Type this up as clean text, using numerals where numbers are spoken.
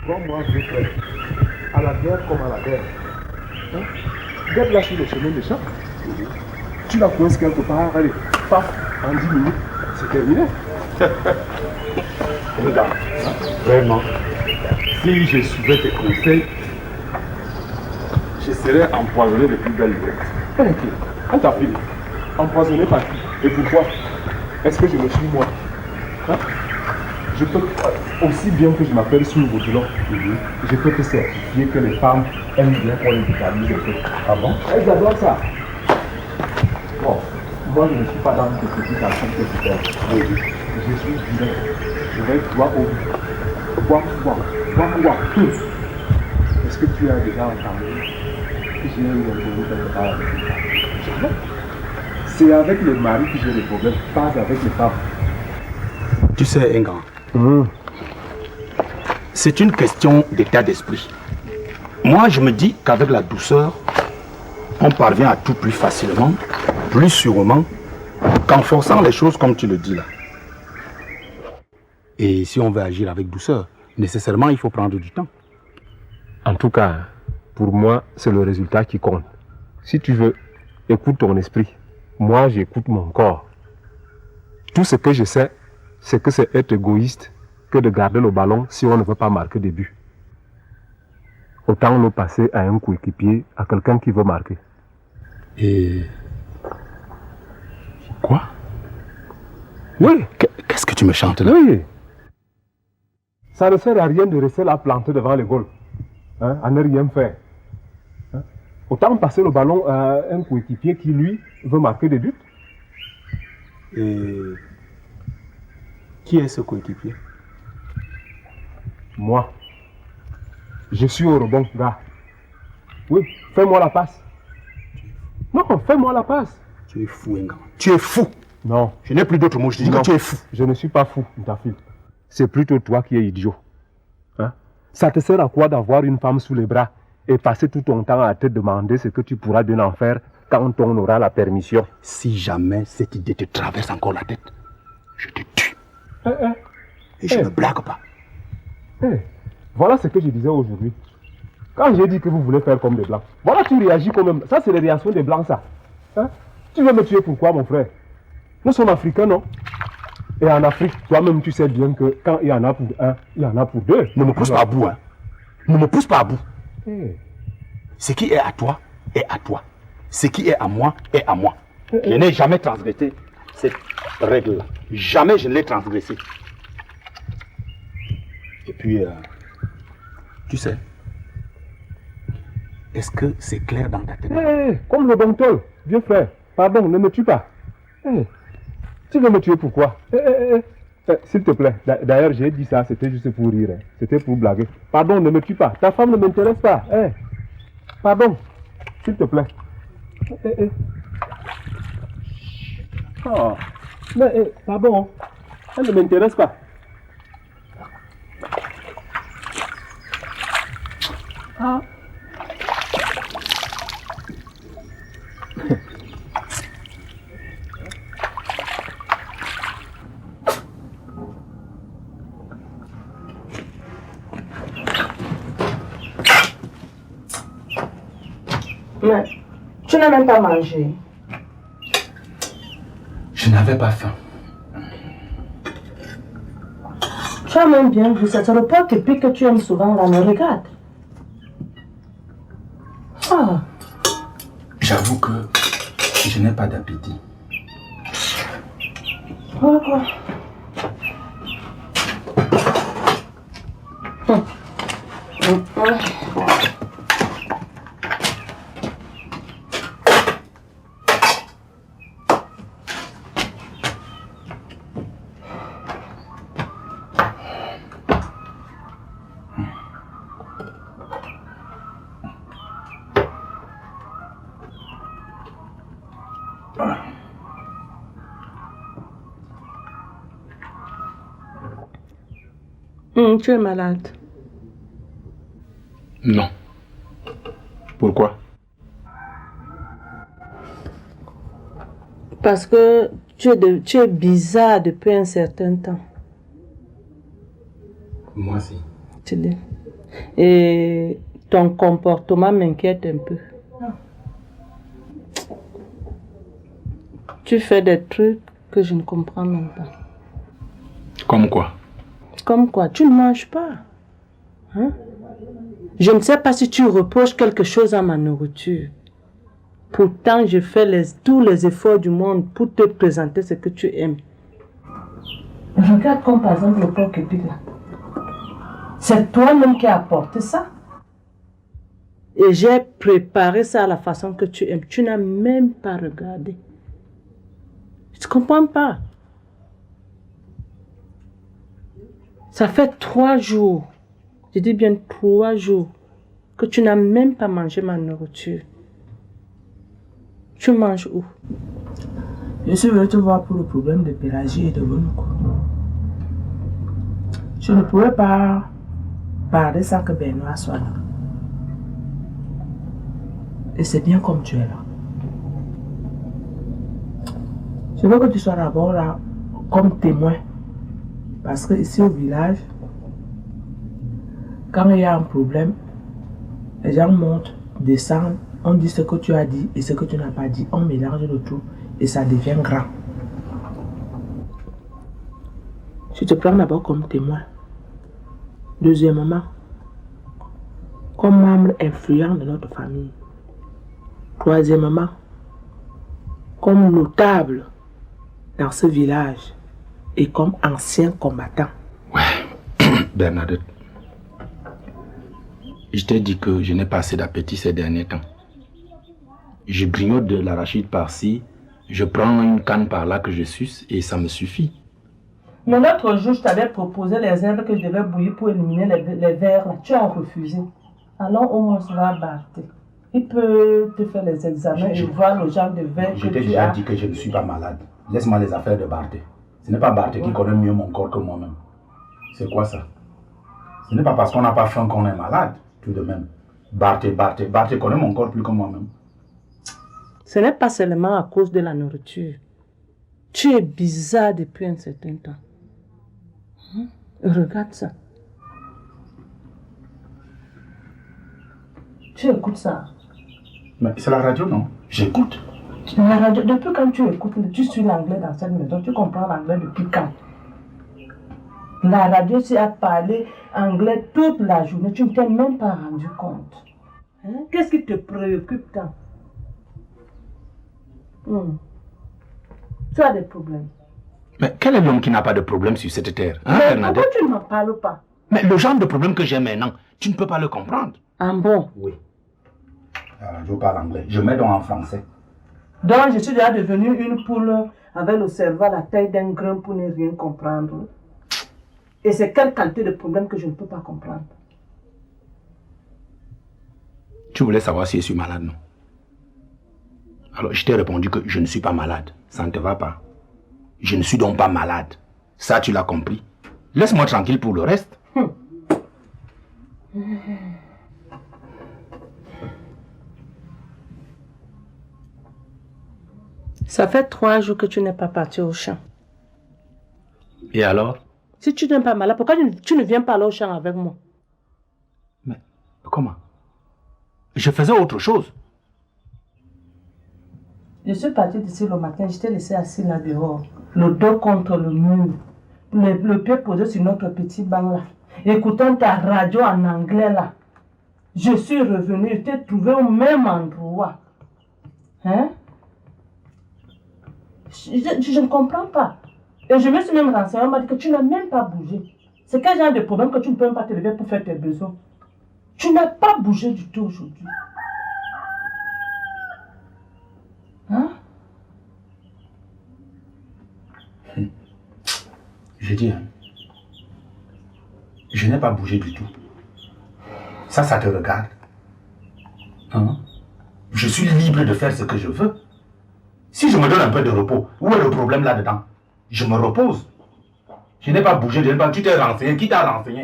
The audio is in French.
Comme moi, je fais. À la guerre comme à la guerre. Hein? Garde-la sur le chemin de champ. Tu la coinces quelque part, allez, paf, en 10 minutes, c'est terminé. Regarde, vraiment, si je suivais tes conseils, je serais empoisonné de plus belle lune. Ok, on t'a pris. Empoisonné par qui? Et pourquoi? Est-ce que je me suis moi? Hein? Je peux, aussi bien que je m'appelle Sous Boudilon, je peux te certifier que les femmes aiment bien qu'on les vitalise un peu. Ah bon? Elles adorent ça. Bon, moi je ne suis pas dans ce petit action que tu fais. Je suis direct. Je vais droit au but. Quoi. Est-ce que tu as déjà entendu que j'ai eu un problème quelque part avec les femmes? Jamais. C'est avec les maris que j'ai des problèmes, pas avec les femmes. Tu sais, Engan, c'est une question d'état d'esprit. Moi, je me dis qu'avec la douceur, on parvient à tout plus facilement, plus sûrement, qu'en forçant les choses comme tu le dis là. Et si on veut agir avec douceur, nécessairement, il faut prendre du temps. En tout cas, pour moi, c'est le résultat qui compte. Si tu veux, écoute ton esprit. Moi, j'écoute mon corps. Tout ce que je sais, c'est que c'est être égoïste que de garder le ballon si on ne veut pas marquer des buts. Autant le passer à un coéquipier, à quelqu'un qui veut marquer. Et... Quoi? Oui. Qu'est-ce que tu me chantes là? Oui. Ça ne sert à rien de rester là planté devant les goals. Hein, à ne rien faire. Hein? Autant passer le ballon à un coéquipier qui, lui, veut marquer des buts. Et... Qui est ce coéquipier? Moi. Je suis au rebond, gars. Oui, fais-moi la passe. Non, fais-moi la passe. Tu es fou, Engan. Tu es fou. Non. Je n'ai plus d'autres mots, je te dis que tu es fou. Je ne suis pas fou, Ntafil. C'est plutôt toi qui es idiot. Hein? Ça te sert à quoi d'avoir une femme sous les bras et passer tout ton temps à te demander ce que tu pourras bien en faire quand on aura la permission? Si jamais cette idée te traverse encore la tête, je te tue. Et je ne blague pas. Voilà ce que je disais aujourd'hui. Quand j'ai dit que vous voulez faire comme des blancs, voilà, tu réagis quand même. Ça, c'est les réactions des blancs, ça. Hein? Tu veux me tuer pourquoi, mon frère? Nous sommes africains, non? Et en Afrique, toi-même, tu sais bien que quand il y en a pour un, il y en a pour deux. Ne me pousse pas à bout, hein. Ne me pousse pas à bout. Ce qui est à toi est à toi. Ce qui est à moi est à moi. Je n'ai jamais transgressé cette règle-là. Jamais je ne l'ai transgressée. Et puis, tu sais, est-ce que c'est clair dans ta tête? Comme le bon tol, vieux frère, pardon, ne me tue pas. Tu veux me tuer pourquoi? S'il te plaît, d'ailleurs j'ai dit ça, c'était juste pour rire, c'était pour blaguer. Pardon, ne me tue pas, ta femme ne m'intéresse pas. Pardon, s'il te plaît. Oh, mais pardon, elle ne m'intéresse pas. Ah. Mais tu n'as même pas mangé. Je n'avais pas faim. Tu as même bien vu, c'est le pot épic que tu aimes souvent là, me regarde. Ah. J'avoue que je n'ai pas d'appétit. Pourquoi? Tu es malade. Non. Pourquoi? Parce que tu es bizarre depuis un certain temps. Moi aussi. Tu dis. Et ton comportement m'inquiète un peu. Tu fais des trucs que je ne comprends même pas. Comme quoi? Comme quoi? Tu ne manges pas. Hein? Je ne sais pas si tu reproches quelque chose à ma nourriture. Pourtant, je fais tous les efforts du monde pour te présenter ce que tu aimes. Regarde comme par exemple le porc épic là. C'est toi-même qui as apporté ça. Et j'ai préparé ça à la façon que tu aimes. Tu n'as même pas regardé. Je ne comprends pas. Ça fait 3 jours, je dis bien 3 jours, que tu n'as même pas mangé ma nourriture. Tu manges où? Je suis venu te voir pour le problème de Pélagie et de Bonoko. Je ne pourrais pas parler sans que Benoît soit là. Et c'est bien comme tu es là. Je veux que tu sois d'abord là comme témoin. Parce que ici au village, quand il y a un problème, les gens montent, descendent, on dit ce que tu as dit et ce que tu n'as pas dit, on mélange le tout et ça devient grand. Je te prends d'abord comme témoin. Deuxièmement, comme membre influent de notre famille. Troisièmement, comme notable dans ce village et comme ancien combattant. Ouais, Bernadette. Je t'ai dit que je n'ai pas assez d'appétit ces derniers temps. Je grignote de l'arachide par-ci, je prends une canne par-là que je suce et ça me suffit. Mais l'autre jour, je t'avais proposé les herbes que je devais bouillir pour éliminer les vers là. Tu as refusé. Alors, au moins, on va battre. Il peut te faire les examens et voir le genre de vers que tu as. Je t'ai déjà dit que je ne suis pas malade. Laisse-moi les affaires de Barthé. Ce n'est pas Barthé qui connaît mieux mon corps que moi-même. C'est quoi ça? Ce n'est pas parce qu'on n'a pas faim qu'on est malade, tout de même. Barthé connaît mon corps plus que moi-même. Ce n'est pas seulement à cause de la nourriture. Tu es bizarre depuis un certain temps. Regarde ça. Tu écoutes ça? Mais c'est la radio, non? J'écoute. La radio, depuis quand tu écoutes, tu suis l'anglais dans cette maison, tu comprends l'anglais depuis quand? La radio, tu as parlé anglais toute la journée, tu ne t'es même pas rendu compte. Hein? Qu'est-ce qui te préoccupe tant? Tu as des problèmes. Mais quel est l'homme qui n'a pas de problème sur cette terre, hein, Mais Bernadette? pourquoi tu ne m'en parles pas? Mais le genre de problème que j'ai maintenant, tu ne peux pas le comprendre. Ah bon? Oui. Je parle anglais. Je mets donc en français. Donc je suis déjà devenue une poule avec le cerveau à la taille d'un grain pour ne rien comprendre. Et c'est quelle qualité de problème que je ne peux pas comprendre? Tu voulais savoir si je suis malade, non? Alors je t'ai répondu que je ne suis pas malade. Ça ne te va pas? Je ne suis donc pas malade. Ça, tu l'as compris. Laisse-moi tranquille pour le reste. Ça fait 3 jours que tu n'es pas parti au champ. Et alors? Si tu n'es pas malade, pourquoi tu ne viens pas aller au champ avec moi? Mais comment? Je faisais autre chose. Je suis partie d'ici le matin, je t'ai laissé assis là dehors, le dos contre le mur, le pied posé sur notre petit banc là, écoutant ta radio en anglais là. Je suis revenue, je t'ai trouvé au même endroit. Hein? Je ne comprends pas. Et je me suis même renseignée, on m'a dit que tu n'as même pas bougé. C'est quel genre de problème que tu ne peux même pas te lever pour faire tes besoins? Tu n'as pas bougé du tout aujourd'hui. Hein? J'ai dit, hein, je n'ai pas bougé du tout. Ça te regarde. Hein? Je suis libre de faire ce que je veux. Si je me donne un peu de repos, où est le problème là-dedans? Je me repose. Je n'ai pas bougé, tu t'es renseigné. Qui t'a renseigné?